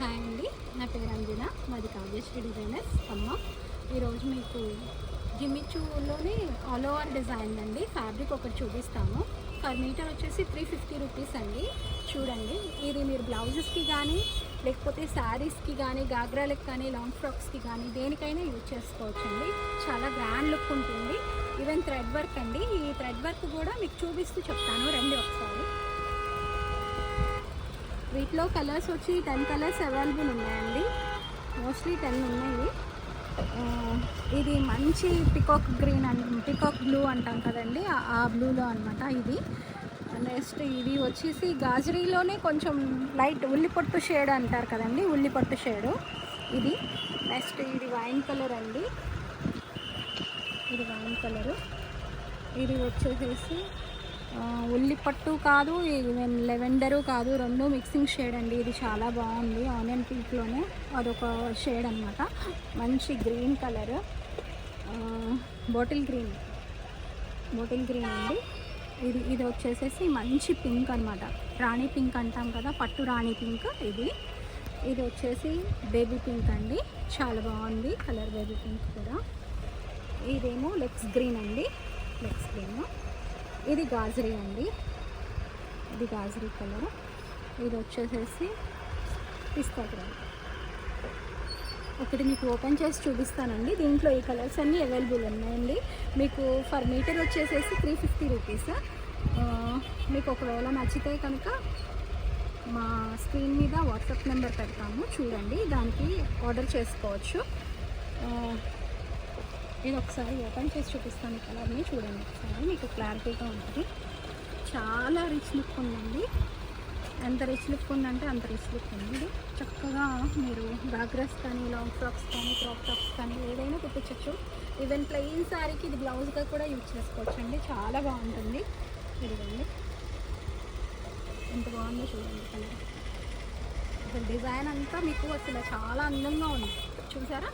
Hi అండి, నా పేరు అంజన, మాది కావ్యశ్రీ డిజైనర్స్ ఖమ్మం. ఈరోజు మీకు జిమ్మిచూలోనే ఆల్ ఓవర్ డిజైన్ అండి ఫ్యాబ్రిక్ ఒకటి చూపిస్తాము. పర్ మీటర్ వచ్చేసి 350 రూపీస్ అండి. చూడండి, ఇది మీరు బ్లౌజెస్కి కానీ లేకపోతే శారీస్కి కానీ గాగ్రాలకు కానీ లాంగ్ ఫ్రాక్స్కి కానీ దేనికైనా యూజ్ చేసుకోవచ్చు అండి. చాలా గ్రాండ్ లుక్ ఉంటుంది. ఈవెన్ థ్రెడ్ వర్క్ అండి. ఈ థ్రెడ్ వర్క్ కూడా మీకు చూపిస్తూ చెప్తాను, రండి ఒకసారి. వీటిలో కలర్స్ వచ్చి 10 కలర్స్ అవైలబుల్ ఉన్నాయండి. మోస్ట్లీ 10 ఉన్నాయి. ఇది మంచి పికాక్ గ్రీన్ పికాక్ బ్లూ అంటాం కదండి, ఆ బ్లూలో అనమాట ఇది. నెక్స్ట్ ఇది వచ్చేసి గాజరీలోనే కొంచెం లైట్ ఉల్లిపొట్టు షేడ్ అంటారు కదండి, ఉల్లిపొట్టు షేడు ఇది. నెక్స్ట్ ఇది వైన్ కలర్ అండి, ఇది వైన్ కలరు. ఇది వచ్చేసేసి ఉల్లిపట్టు కాదు, ఈవెన్ లెవెండరు కాదు, రెండు మిక్సింగ్ షేడ్ అండి. ఇది చాలా బాగుంది. ఆనియన్ పింక్లోనే అదొక షేడ్ అనమాట. మంచి గ్రీన్ కలర్, బాటిల్ గ్రీన్ అండి. ఇది వచ్చేసేసి మంచి పింక్ అనమాట, రాణి పింక్ అంటాం కదా, పట్టు రాణి పింక్. ఇది వచ్చేసి బేబీ పింక్ అండి, చాలా బాగుంది కలర్, బేబీ పింక్ కూడా. ఇదేమో లెక్స్ గ్రీన్ అండి, లెక్స్ గ్రీన్. ఇది గాజరీ అండి, ఇది గాజరీ కలర్. ఇది వచ్చేసేసి పిస్తా గ్రీన్. ఒకటి మీకు ఓపెన్ చేసి చూపిస్తానండి. దీంట్లో ఈ కలర్స్ అన్నీ అవైలబుల్ ఉన్నాయండి. మీకు పర్ మీటర్ వచ్చేసేసి 350 రూపీస్. మీకు ఒకవేళ నచ్చితే కనుక మా స్క్రీన్ మీద వాట్సాప్ నెంబర్ పెడతాము, చూడండి, దానికి ఆర్డర్ చేసుకోవచ్చు. ఇది ఒకసారి ఓపెన్ చేసి చూపిస్తాను. ఈ కలర్ని చూడండి ఒకసారి, మీకు క్లారిటీగా ఉంటుంది. చాలా రిచ్ లుక్ ఉందండి. ఎంత రిచ్ లుక్ ఉందంటే అంత రిచ్ లుక్ ఉంది. చక్కగా మీరు గాగ్రాస్ కానీ లాంగ్ ఫ్రాక్స్ కానీ క్రాప్ టాప్స్ కానీ ఏదైనా కుట్టించవచ్చు. ఈవెన్ ప్లెయిన్ శారీకి ఇది బ్లౌజ్గా కూడా యూజ్ చేసుకోవచ్చు అండి. చాలా బాగుంటుంది. ఇదిగోండి, ఎంత బాగుందో చూడండి కలర్. అసలు డిజైన్ అంతా మీకు అసలు చాలా అందంగా ఉంది, చూసారా?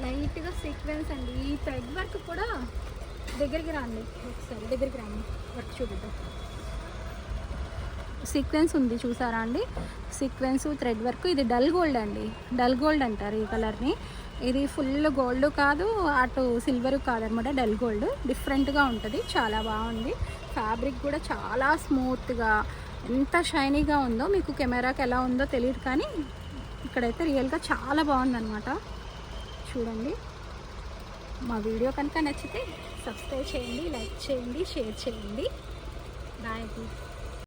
లైట్గా సీక్వెన్స్ అండి. ఈ థ్రెడ్ వర్క్ కూడా దగ్గరికి రండి ఒకసారి, దగ్గరికి రండి, వర్క్ చూపిద్దాం. సీక్వెన్స్ ఉంది చూసారా అండి, సీక్వెన్స్ థ్రెడ్ వర్క్. ఇది డల్ గోల్డ్ అండి, డల్ గోల్డ్ అంటారు ఈ కలర్ని. ఇది ఫుల్ గోల్డ్ కాదు, అటు సిల్వర్ కాదనమాట, డల్ గోల్డ్. డిఫరెంట్గా ఉంటుంది, చాలా బాగుంది. ఫ్యాబ్రిక్ కూడా చాలా స్మూత్గా, ఎంత షైనీగా ఉందో. మీకు కెమెరాకి ఎలా ఉందో తెలియదు, కానీ ఇక్కడైతే రియల్గా చాలా బాగుందన్నమాట. చూడండి, మా వీడియో కనుక నచ్చితే సబ్స్క్రైబ్ చేయండి, లైక్ చేయండి, షేర్ చేయండి. బాయ్.